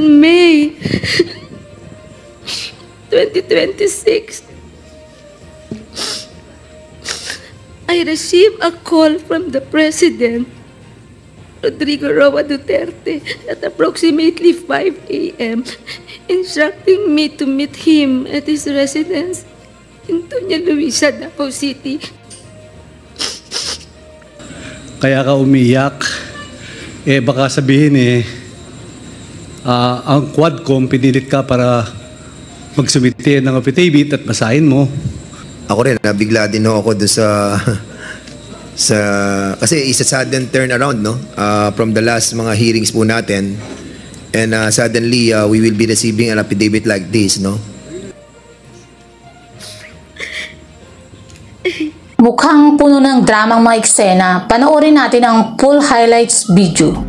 on May 2026, I received a call from the President, Rodrigo Roa Duterte, at approximately 5 a.m., instructing me to meet him at his residence in Doña Luisa, Davao City. Kaya ka umiyak, baka sabihin ang Quadcom pinilit ka para magsumite ng affidavit at basahin mo. Ako rin, nabigla din ako doon kasi it's a sudden turnaround, no? From the last mga hearings po natin, and suddenly we will be receiving an affidavit like this, no? Mukhang puno ng dramang mga eksena. Panoorin natin ang full highlights video.